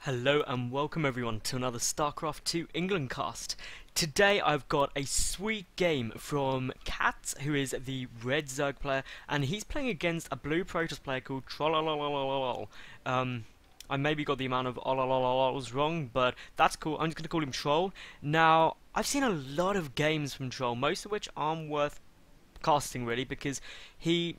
Hello and welcome everyone to another StarCraft 2 England cast. Today I've got a sweet game from Cat, who is the red Zerg player, and he's playing against a blue Protoss player called Trollololol. I maybe got the amount of olololols wrong, but that's cool. I'm just going to call him Troll. Now, I've seen a lot of games from Troll, most of which aren't worth casting really, because he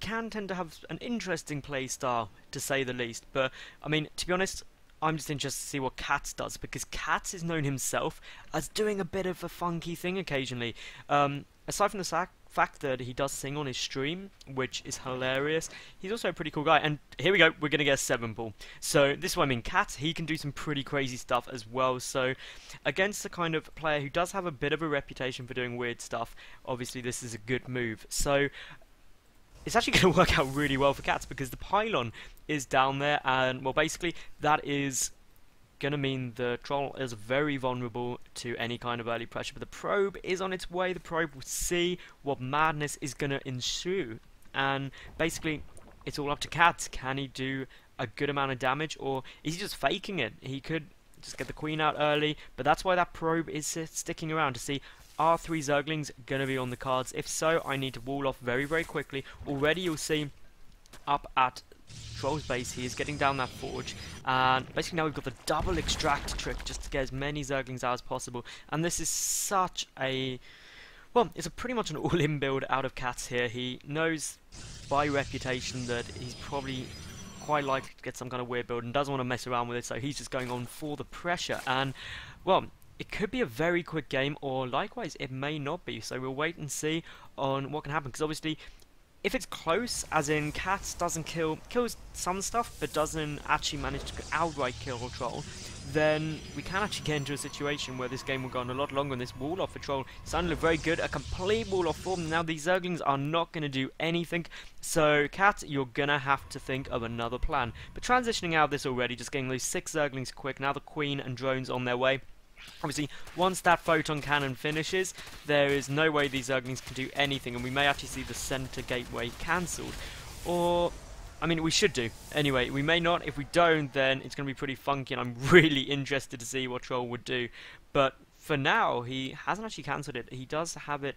can tend to have an interesting play style, to say the least. But, I mean, to be honest, I'm just interested to see what Katz does, because Katz is known himself as doing a bit of a funky thing occasionally. Aside from the fact that he does sing on his stream, which is hilarious, he's also a pretty cool guy. And here we go, we're going to get a 7 ball. So this is what I mean, Katz, he can do some pretty crazy stuff as well. So against the kind of player who does have a bit of a reputation for doing weird stuff, obviously this is a good move. So it's actually going to work out really well for Cats, because the pylon is down there, and well, basically that is going to mean the Troll is very vulnerable to any kind of early pressure. But the probe is on its way. The probe will see what madness is going to ensue, and basically it's all up to Cats. Can he do a good amount of damage, or is he just faking it? He could just get the queen out early, but that's why that probe is sticking around to see, are 3 Zerglings going to be on the cards? If so, I need to wall off very, very quickly. Already you'll see up at Troll's base, he is getting down that forge, and basically now we've got the double extract trick just to get as many Zerglings out as possible. And this is such a, well, it's a pretty much an all-in build out of Cats here. He knows by reputation that he's probably quite likely to get some kind of weird build and doesn't want to mess around with it, so he's just going on for the pressure. And well, it could be a very quick game, or likewise it may not be, so we'll wait and see on what can happen. Because obviously if it's close, as in Cats doesn't kills some stuff but doesn't actually manage to outright kill or Troll, then we can actually get into a situation where this game will go on a lot longer, and this wall off for Troll sounded very good. A complete wall off form. Now these Zerglings are not going to do anything, so Cat, you're going to have to think of another plan. But transitioning out of this already, just getting those 6 Zerglings quick, now the Queen and drones on their way. Obviously, once that photon cannon finishes, there is no way these Zerglings can do anything, and we may actually see the center gateway cancelled. Or, I mean, we should do. Anyway, we may not. If we don't, then it's going to be pretty funky, and I'm really interested to see what Troll would do. But for now, he hasn't actually cancelled it. He does have it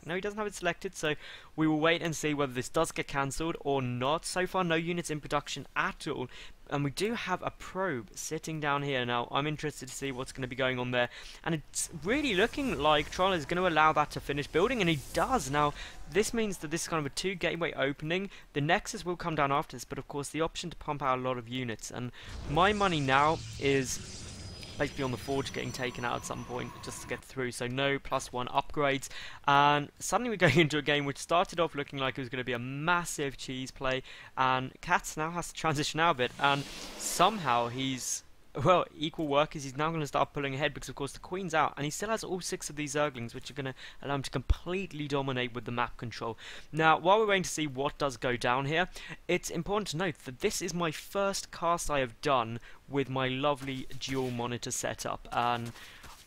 no, he doesn't have it selected, so we will wait and see whether this does get cancelled or not. So far, no units in production at all. And we do have a probe sitting down here. Now, I'm interested to see what's going to be going on there. And it's really looking like Troll is going to allow that to finish building, and he does. Now, this means that this is kind of a 2 gateway opening. The Nexus will come down after this, but of course the option to pump out a lot of units. And my money now is basically on the forge getting taken out at some point just to get through, so no +1 upgrades. And suddenly we're going into a game which started off looking like it was going to be a massive cheese play, and Katz now has to transition out of it, and somehow he's, well, equal work is he's now going to start pulling ahead, because of course the Queen's out, and he still has all 6 of these Zerglings, which are going to allow him to completely dominate with the map control. Now, while we're waiting to see what does go down here, it's important to note that this is my first cast I have done with my lovely dual monitor setup, and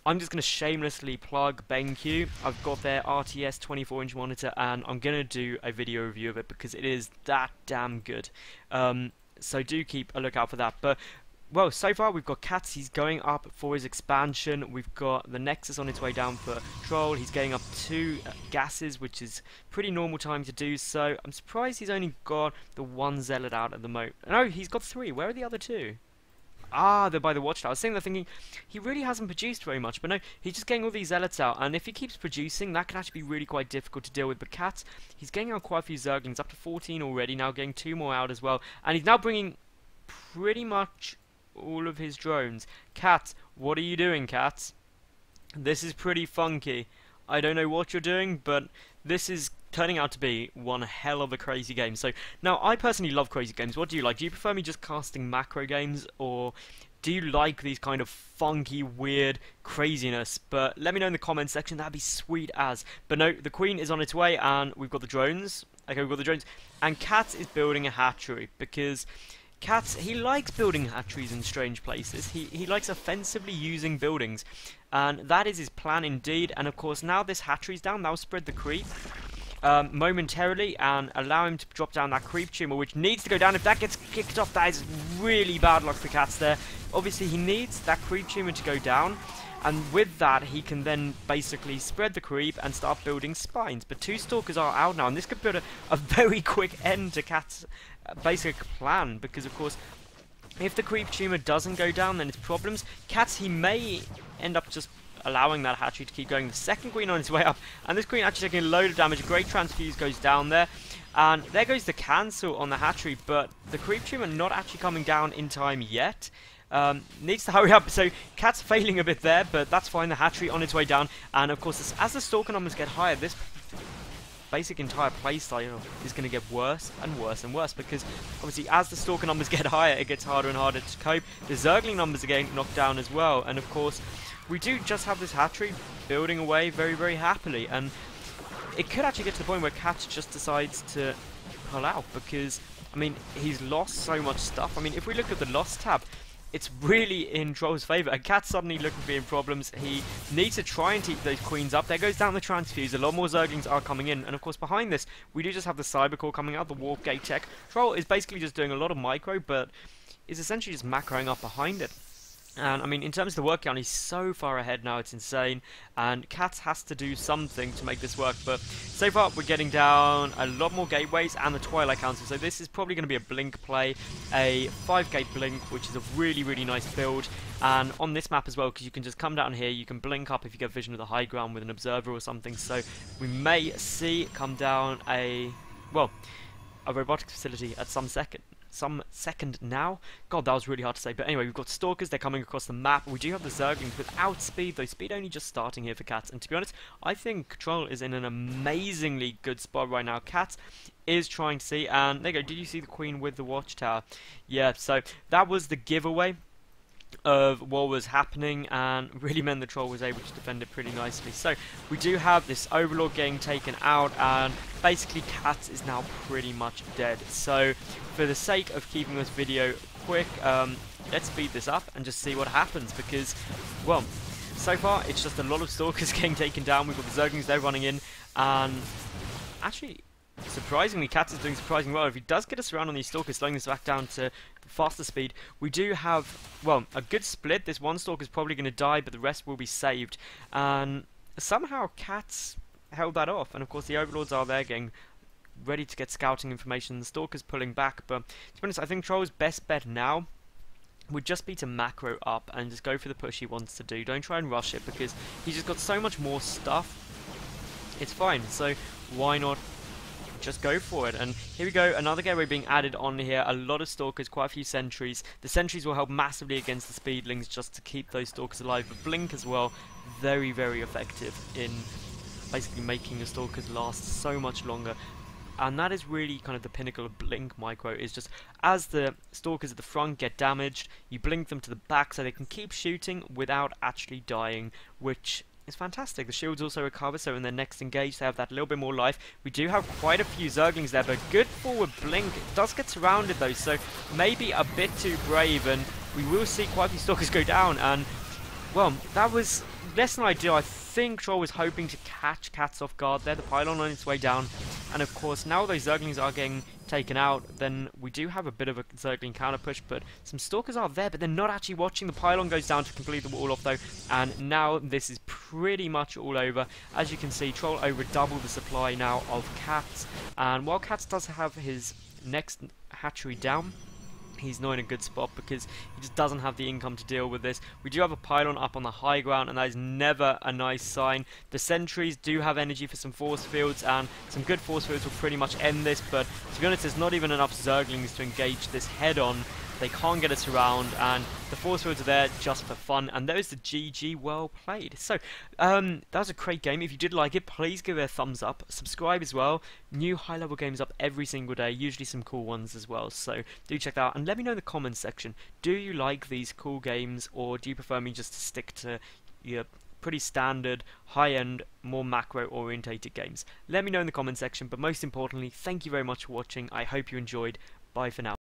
I'm just going to shamelessly plug BenQ. I've got their RTS 24-inch monitor, and I'm going to do a video review of it because it is that damn good. So do keep a lookout for that. But well, so far we've got Katz, he's going up for his expansion. We've got the Nexus on its way down for Troll. He's getting up 2 gases, which is pretty normal time to do so. I'm surprised he's only got the 1 Zealot out at the moment. No, he's got 3. Where are the other 2? Ah, they're by the watchtower. I was sitting there thinking, he really hasn't produced very much. But no, he's just getting all these Zealots out. And if he keeps producing, that can actually be really quite difficult to deal with. But Katz, he's getting out quite a few Zerglings, up to 14 already, now getting 2 more out as well. And he's now bringing pretty much all of his drones. Cat, what are you doing, Cat? This is pretty funky. I don't know what you're doing, but this is turning out to be one hell of a crazy game. So now, I personally love crazy games. What do you like? Do you prefer me just casting macro games, or do you like these kind of funky, weird craziness? But let me know in the comments section. That'd be sweet as. But no, the Queen is on its way, and we've got the drones. Okay, we've got the drones, and Cat is building a hatchery, because Katz, he likes building hatcheries in strange places. He likes offensively using buildings, and that is his plan indeed. And of course, now this hatchery's down, that'll spread the creep. momentarily and allow him to drop down that creep tumor, which needs to go down. If that gets kicked off, that is really bad luck for Katz there. Obviously, he needs that creep tumor to go down, and with that, he can then basically spread the creep and start building spines. But 2 Stalkers are out now, and this could put a very quick end to Katz's basic plan, because, of course, if the creep tumor doesn't go down, then it's problems. Katz, he may end up just allowing that hatchery to keep going. The second queen on its way up, and this queen actually taking a load of damage. A great transfuse goes down there, and there goes the cancel on the hatchery, but the creep tumor not actually coming down in time yet. Needs to hurry up, so Katz failing a bit there, but that's fine. The hatchery on its way down, and of course, as the Stalker numbers get higher, this basic entire playstyle is going to get worse and worse and worse, because obviously as the Stalker numbers get higher, it gets harder and harder to cope. The Zergling numbers are getting knocked down as well, and of course, we do just have this hatchery building away very, very happily, and it could actually get to the point where Katz just decides to pull out, because, I mean, he's lost so much stuff. I mean, if we look at the loss tab, it's really in Troll's favour, and Katz suddenly looking to be in problems. He needs to try and keep those queens up. There goes down the transfuse. A lot more Zerglings are coming in, and of course behind this, we do just have the Cybercore coming out, the Warp Gate tech. Troll is basically just doing a lot of micro, but is essentially just macroing up behind it. And I mean, in terms of the work count, he's so far ahead now, it's insane. And Katz has to do something to make this work. But so far, we're getting down a lot more gateways and the Twilight Council. So this is probably going to be a blink play, a 5-gate blink, which is a really, really nice build. And on this map as well, because you can just come down here, you can blink up if you get vision of the high ground with an observer or something. So we may see come down a robotics facility at some second now. God, that was really hard to say. But anyway, we've got Stalkers. They're coming across the map. We do have the Zerglings without speed, though speed only just starting here for Katz. And to be honest, I think Troll is in an amazingly good spot right now. Katz is trying to see, and there you go. Did you see the Queen with the Watchtower? Yeah, so that was the giveaway of what was happening, and really meant the Troll was able to defend it pretty nicely. So we do have this Overlord getting taken out, and basically Katz is now pretty much dead. So for the sake of keeping this video quick, let's speed this up and just see what happens, because, well, so far it's just a lot of Stalkers getting taken down. We've got the Zerglings there running in, and actually, surprisingly, Katz is doing surprisingly well. If he does get us around on these Stalkers, slowing this back down to faster speed, we do have, well, a good split. This one Stalker is probably going to die, but the rest will be saved. And somehow Katz held that off. And of course, the Overlords are there getting ready to get scouting information. The Stalker's pulling back, but to be honest, I think Troll's best bet now would just be to macro up and just go for the push he wants to do. Don't try and rush it, because he's just got so much more stuff. It's fine, so why not just go for it? And here we go, another gateway being added on here. A lot of Stalkers, quite a few sentries. The sentries will help massively against the speedlings just to keep those Stalkers alive. But blink as well, very, very effective in basically making the Stalkers last so much longer. And that is really kind of the pinnacle of blink micro, is just as the Stalkers at the front get damaged, you blink them to the back so they can keep shooting without actually dying, which is fantastic. The shields also recover, so in their next engage they have that little bit more life. We do have quite a few Zerglings there, but good forward blink. It does get surrounded though, so maybe a bit too brave, and we will see quite a few Stalkers go down. And well, that was less than ideal. I think Troll was hoping to catch Katz off guard there. The pylon on its way down, and of course now those Zerglings are getting taken out, then we do have a bit of a Zergling counter push, but some Stalkers are there, but they're not actually watching. The pylon goes down to complete the wall off though, and now this is pretty much all over. As you can see, Troll over double the supply now of Katz, and while Katz does have his next hatchery down, he's not in a good spot because he just doesn't have the income to deal with this. We do have a pylon up on the high ground, and that is never a nice sign. The sentries do have energy for some force fields, and some good force fields will pretty much end this, but to be honest, there's not even enough Zerglings to engage this head on. They can't get us around, and the force fields are there just for fun, and there's the GG. Well played. So that was a great game. If you did like it, please give it a thumbs up, subscribe as well. New high level games up every single day, usually some cool ones as well, so do check that out, and let me know in the comments section, do you like these cool games, or do you prefer me just to stick to your pretty standard, high-end, more macro-orientated games? Let me know in the comments section, but most importantly, thank you very much for watching. I hope you enjoyed. Bye for now.